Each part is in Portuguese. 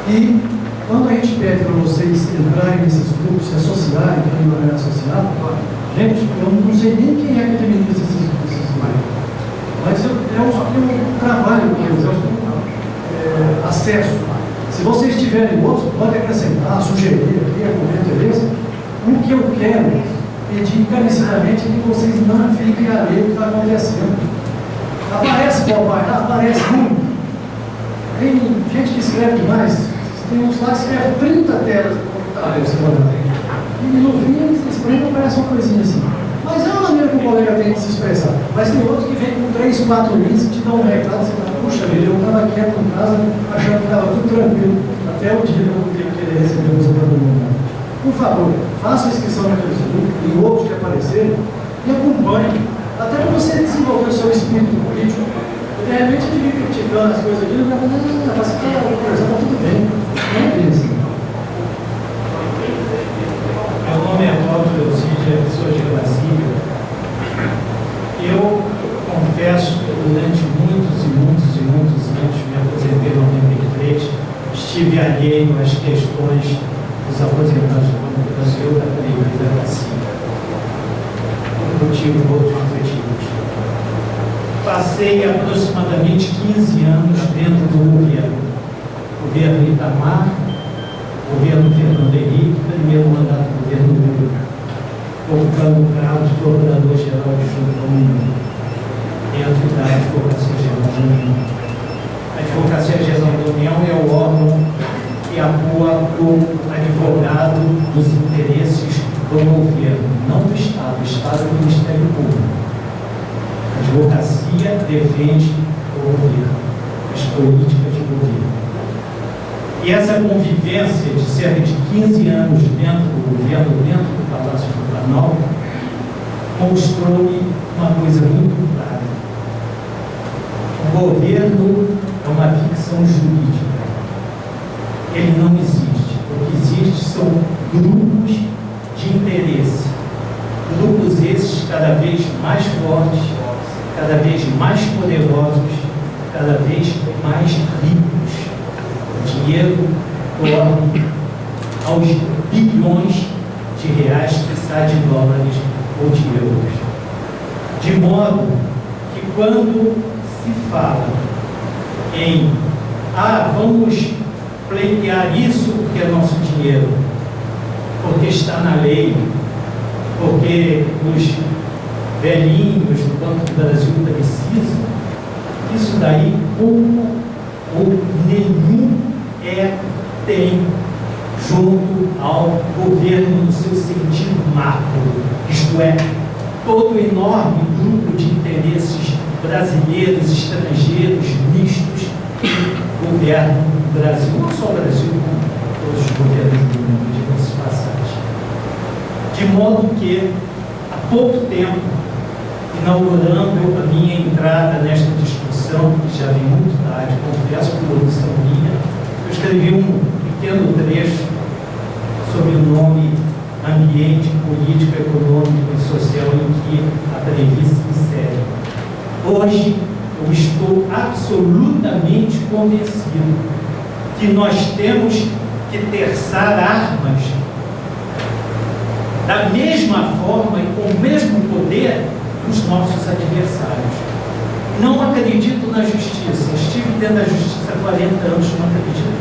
E quando a gente pede para vocês entrarem nesses grupos, se associarem, quem não é associado, gente, eu não sei nem quem é que administra esses sites. Mas eu trabalho com eles, eu tenho acesso. Se vocês tiverem outros, pode acrescentar, sugerir aqui, argumento eles. O que eu quero pedir encarecidamente é que vocês não fiquem alheios do que está acontecendo. Aparece bobagem, aparece muito. Tem gente que escreve demais. Tem uns lá que escrevem 30 telas no computador. E no fim eles escrevem, parece uma coisinha assim. Mas é uma maneira que o colega tem de se expressar. Mas tem outros que vem com 3, 4 linhas e te dão um recado, você fala, puxa vida, eu estava quieto em casa, achando que estava tudo tranquilo, até o dia que eu não tenho que querer receber o seu mundo. Por favor, faça a inscrição naqueles grupos e outros que aparecerem e acompanhe, até para você desenvolver o seu espírito político. De repente, ele fica criticando as coisas aqui, ele vai falar, mas você está conversando, está tudo bem. Não é isso. Meu nome é Cláudio Elcídia, sou de Brasília. Eu confesso que durante muitos anos, me aposentei em 93, estive alheio às questões dos aposentados do Brasil da Televisão por outros motivos. Passei aproximadamente 15 anos dentro do governo Itamar, governo Fernando Henrique, primeiro mandato do governo Lula, ocupando o cargo de procurador-geral adjunto da União, dentro da Advocacia Geral da União. A Advocacia Geral da União é o órgão que atua como advogado dos interesses do governo, não do Estado. O Estado é o Ministério Público. A advocacia defende o governo, as políticas de governo. E essa convivência de cerca de 15 anos dentro do governo, dentro do Palácio do Planalto, mostrou-me uma coisa muito clara. O governo é uma ficção jurídica. Ele não existe. O que existe são grupos de interesse. Grupos esses cada vez mais fortes, cada vez mais poderosos, cada vez mais ricos. O dinheiro torna aos bilhões de reais, quiçá de dólares ou de euros. De modo que quando se fala em vamos pleitear isso porque é nosso dinheiro, porque está na lei, porque os velhinhos do Banco do Brasil precisam, isso daí pouco ou nenhum tem junto ao governo no seu sentido macro, isto é, todo o enorme grupo de interesses brasileiros, estrangeiros, mistos que governam o Brasil, não só o Brasil, como todos os governos do mundo, diga-se de passagem. De modo que, há pouco tempo, inaugurando a minha entrada nesta discussão, que já vem muito tarde, confesso por omissão minha, eu escrevi um pequeno trecho sob o nome Ambiente Político, Econômico e Social em que a Previ se insere. Hoje, eu estou absolutamente convencido que nós temos que terçar armas da mesma forma e com o mesmo poder dos nossos adversários. Não acredito na justiça. Estive dentro da justiça há 40 anos, não acredito.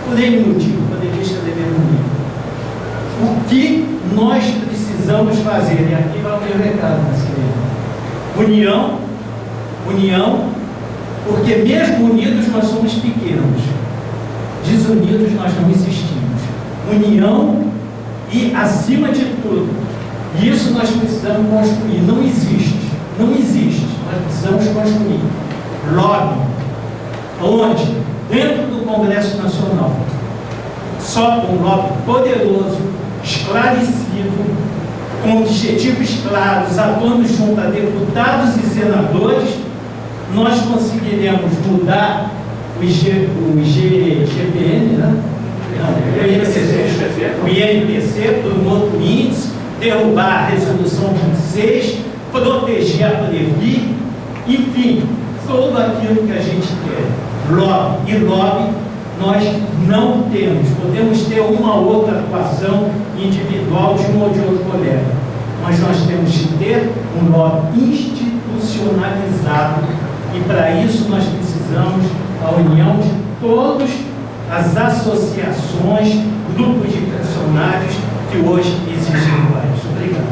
Por N motivo, poderia escrever no livro. O que nós precisamos fazer? E aqui vai o meu recado, meus queridos. União, porque mesmo unidos nós somos pequenos. Desunidos nós não existimos. União e, acima de tudo, isso nós precisamos construir. Não existe. Nós precisamos construir. Lobby. Onde? Dentro do Congresso Nacional. Só com um lobby poderoso, esclarecido, com objetivos claros, atuando junto a deputados e senadores, nós conseguiremos mudar o IGPM, né? O INPC por um outro índice, derrubar a resolução 26, proteger a Previ, enfim, tudo aquilo que a gente quer. Lobby. E lobby nós não temos. Podemos ter uma outra atuação individual de um ou de outro colega, mas nós temos que ter um lobby institucionalizado, e para isso nós precisamos da união de todas as associações, grupos de funcionários que hoje existem no país. Obrigado.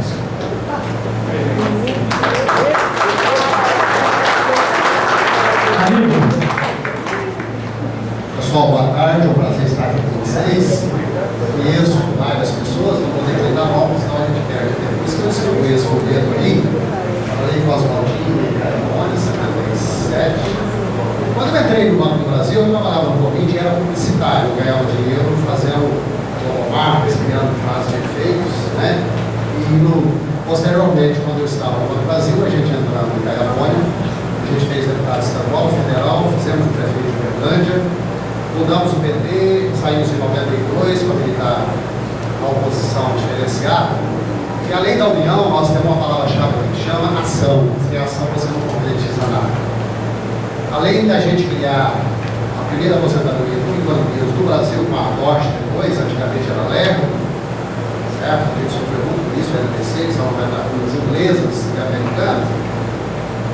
Pessoal, boa tarde, é um prazer estar aqui com vocês. Eu conheço várias pessoas, não vou declinar nomes, senão a gente perde tempo. Por isso que eu distribuí esse governo aí. Falei com as Oswaldinho, em 77. Quando eu entrei no Banco do Brasil, eu trabalhava no Covid e era publicitário, eu ganhava dinheiro fazendo marcas, criando frases de efeitos, né? Posteriormente, quando eu estava no Banco do Brasil, a gente entrava em Caiapônia, a gente fez deputado estadual, federal, fizemos o prefeito de Uberlândia, mudamos o PT, saímos em 92 para militar a oposição diferenciada. E além da união, nós temos uma palavra-chave que chama ação. Sem ação você não concretiza nada. Além da gente criar a primeira aposentadoria do Brasil com a Roche depois, antigamente era Lego, certo? A gente sofreu muito com isso, LTC, que são as inglesas e americanas,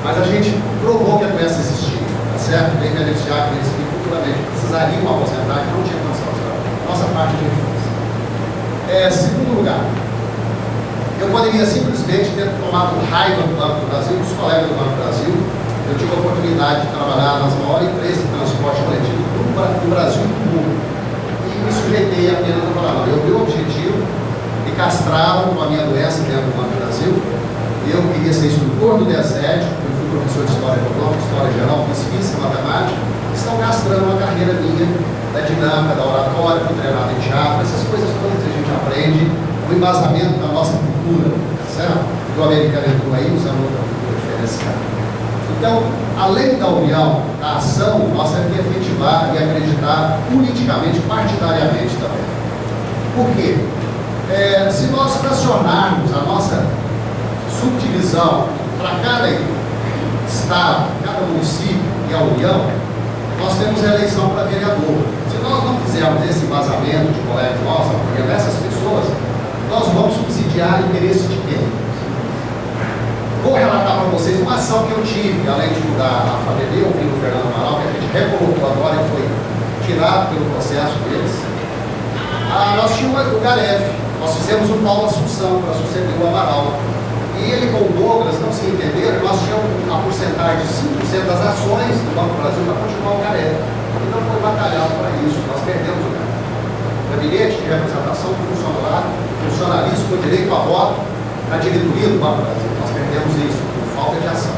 mas a gente provou que a doença existia, tá certo? Vem beneficiar aqueles que futuramente precisariam aposentar e não tinham condição de trabalhar. Nossa parte de infância. Segundo lugar, eu poderia simplesmente ter tomado raiva do Banco do Brasil, dos colegas do Banco do Brasil. Eu tive a oportunidade de trabalhar nas maiores empresas de transporte coletivo do Brasil e do mundo. E me sujeitei apenas a falar, eu vi o objetivo, me castraram com a minha doença dentro do Banco do Brasil. Eu queria ser instrutor do DESED, eu fui professor de História Econômica, História Geral, fiz física, matemática. Estão castrando uma carreira minha da dinâmica, da oratória, fui treinado em teatro, essas coisas todas que a gente aprende, o embasamento da nossa cultura, certo? O americano entrou aí usando outra cultura diferenciada. Então, além da união, da ação, nós temos que efetivar e acreditar politicamente, partidariamente também. Por quê? Se nós fracionarmos a nossa subdivisão para cada estado, cada município e a união, nós temos a eleição para vereador. Se nós não fizermos esse embasamento de colegas nossos, apoiando essas pessoas, nós vamos subsidiar o interesse de quem? Vou relatar para vocês uma ação que eu tive, além de mudar a família, eu vim do Fernando Amaral, que a gente recolocou agora e foi tirado pelo processo deles. Nós tínhamos o Garef, nós fizemos o Paulo Assunção para suceder o Amaral. E ele com o Douglas não se entenderam, nós tínhamos a porcentagem de 5% das ações do Banco do Brasil para continuar o Garef. Então foi batalhado para isso, nós perdemos o Garef. O gabinete de representação funcionou lá, funcionalismo com direito a voto na diretoria do Banco do Brasil. Nós perdemos isso por falta de ação.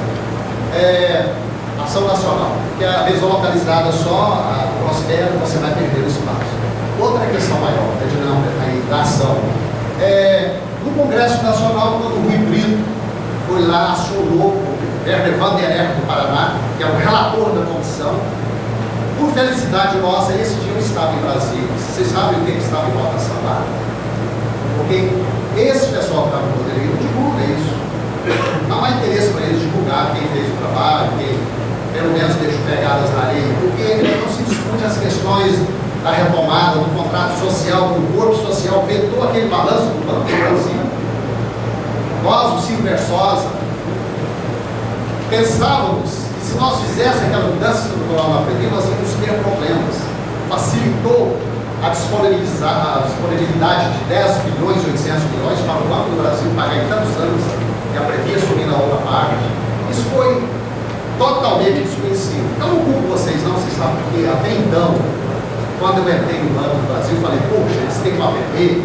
Ação nacional, que é a vez localizada só, prospera, você vai perder o espaço. Outra questão maior, da dinâmica da ação. No Congresso Nacional, quando o Rui Brito foi lá, acionou o Werner Vandererck do Paraná, que é o relator da comissão, por felicidade nossa, esse dia eu estava em Brasília. Vocês sabem o que estava em votação lá? Porque esse pessoal que estava no poder, não divulga isso. Não há interesse para eles divulgar quem fez o trabalho, quem pelo menos deixou pegadas na areia, porque não se discute as questões da retomada, do contrato social, do corpo social, vetou aquele balanço do Banco do Brasil. Nós, o Ciro Versosa, pensávamos que se nós fizéssemos aquela mudança estrutural na Previ, nós íamos ter problemas. Facilitou a disponibilidade de 10 bilhões e 800 milhões para o Banco do Brasil pagar em tantos anos e a Previ assumir na outra parte. Isso foi totalmente desconhecido. Eu não culpo vocês não, vocês sabem porque até então, quando eu entrei no Banco do Brasil, falei, poxa, eles têm uma APP,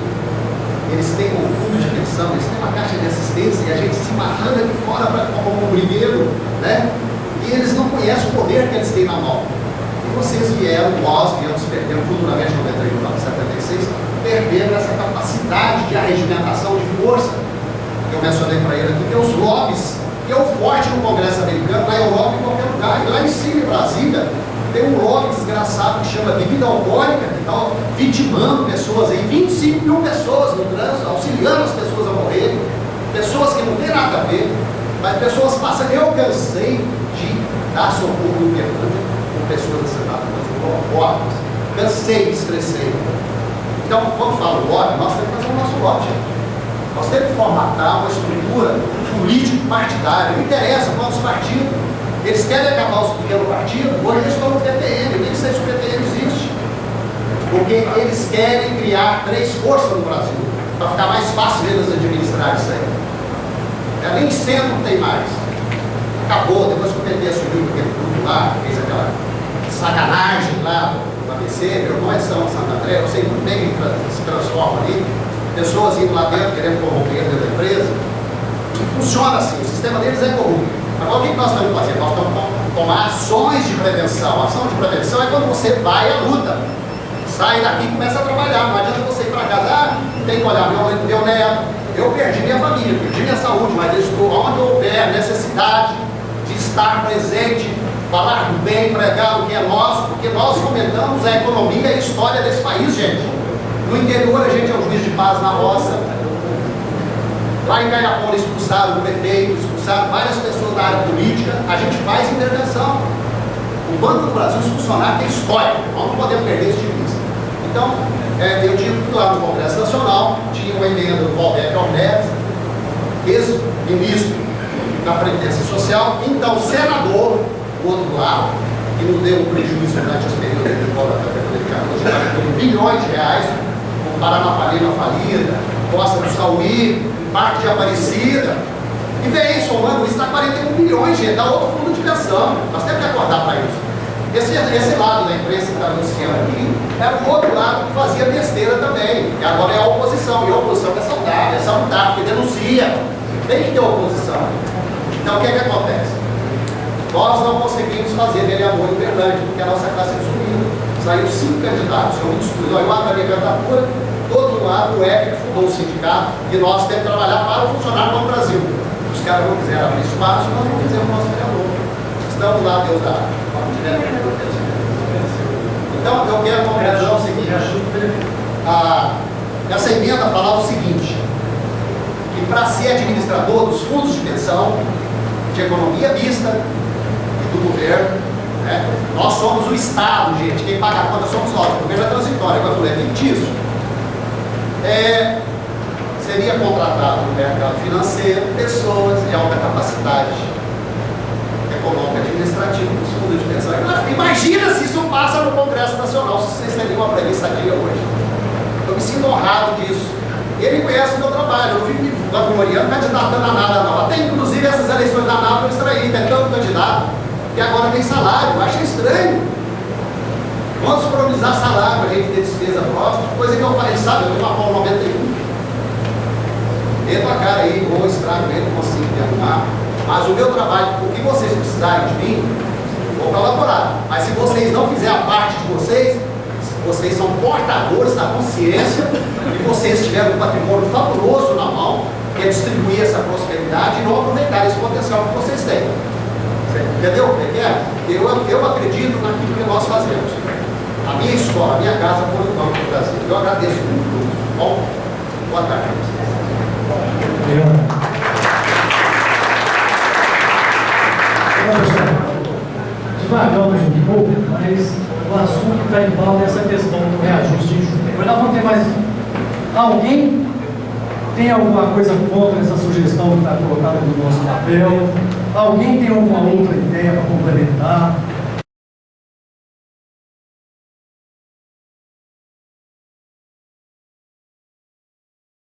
eles têm um fundo de pensão, eles têm uma caixa de assistência e a gente se amarrando aqui fora como primeiro, né? E eles não conhecem o poder que eles têm na mão. E vocês vieram, nós viemos perdendo futuramente no Banco de 76, perdendo essa capacidade de arregimentação, de força, que eu mencionei para ele aqui, que é os lobbies, que é o forte no Congresso americano, na Europa e em qualquer lugar. E lá em cima, em Brasília, tem um lobby desgraçado que chama bebida alcoólica, que está vitimando pessoas aí, 25 mil pessoas no trânsito, auxiliando as pessoas a morrerem, pessoas que não têm nada a ver, mas pessoas passam. Eu cansei de dar socorro no Uberlândia com pessoas assassinadas, mas Cansei de estressei. Então, quando falo lobby, nós temos que fazer o nosso lobby. Nós temos que formatar uma estrutura político-partidária. Não interessa quantos partidos. Eles querem acabar os pequenos partidos. Hoje eles estão no PTN. Nem sei se o PTN existe. Porque eles querem criar 3 forças no Brasil. Para ficar mais fácil deles administrar isso aí. Nem centro tem mais. Acabou. Depois que o PT assumiu aquele grupo lá, fez aquela sacanagem lá do ABC, meu irmão é de São André, eu sei muito bem que se transforma ali. Pessoas indo lá dentro querendo corromper dentro da empresa. Funciona assim, o sistema deles é corrupto. Agora o que nós estamos fazendo? Nós estamos tomar ações de prevenção. A ação de prevenção é quando você vai à luta. Sai daqui e começa a trabalhar. Não adianta você ir para casa, tem que olhar meu neto. Eu perdi minha família, perdi minha saúde, mas eu estou onde houver necessidade de estar presente, falar do bem, pregar o que é nosso, porque nós fomentamos a economia e a história desse país, gente. No interior a gente é o juiz de paz na roça. Lá em Caiapora expulsaram o prefeito, expulsaram várias pessoas da área política. A gente faz intervenção. O Banco do Brasil, os funcionários, tem história. Nós não podemos perder esse tipo de vista. Então, eu digo que lá no Congresso Nacional tinha uma emenda do Valdec Neves, ex-ministro da Previdência Social, então senador, do outro lado, que nos deu um prejuízo durante esse período de R$ bilhões, com Paranapanema falida, Costa do Sauí, Parque de Aparecida, e vem somando isso, está 41 bilhões, gente, dá outro fundo de pensão. Nós temos que acordar para isso. Esse lado da imprensa que está anunciando aqui era o outro lado que fazia besteira também. E agora é a oposição. E a oposição é saudável, é salutar, porque denuncia. Tem que ter oposição. Então o que é que acontece? Nós não conseguimos fazer vereador em Uberlândia, porque a nossa classe é subiu. Saiu 5 candidatos. Eu me descobri, eu abri a minha candidatura, do outro lado o EC fundou o sindicato, e nós temos que trabalhar para o funcionário no Brasil. Os caras não quiseram abrir espaço, nós não fizemos o nosso vereador. Estamos lá, Deus dá. Então, eu quero concretizar o seguinte: essa emenda falava o seguinte, que para ser administrador dos fundos de pensão, de economia mista do governo, né, nós somos o Estado, gente, quem paga a conta somos nós, o governo é transitório, agora é fictício. Seria contratado no mercado financeiro pessoas de alta capacidade econômica administrativa dos fundos de pensão. Imagina se isso passa no Congresso Nacional, se vocês teriam uma premissa aqui hoje. Eu me sinto honrado disso. Ele conhece o meu trabalho, eu fico me vangloriando, candidatando a nada não. Até inclusive essas eleições da NAP eu extraí, tem tanto candidato que agora tem salário, eu acho estranho. Vamos disponibilizar salário, a gente ter despesa própria, coisa que eu falei, sabe, eu tenho uma Apollo 91. Meto a cara aí, vou estrago ele, não consigo me arrumar. Mas o meu trabalho, o que vocês precisarem de mim, vou colaborar. Mas se vocês não fizerem a parte de vocês, vocês são portadores da consciência e vocês tiveram um patrimônio fabuloso na mão, que é distribuir essa prosperidade e não aproveitar esse potencial que vocês têm. Entendeu o que é? Eu acredito naquilo que nós fazemos. A minha escola, a minha casa, foi o Banco do Brasil. Eu agradeço muito. Bom, boa tarde. Devagamos um pouco, mas o assunto que está em pauta é essa questão do reajuste de juros. Agora nós vamos ter mais. Alguém tem alguma coisa contra essa sugestão que está colocada no nosso papel? Alguém tem alguma outra ideia para complementar?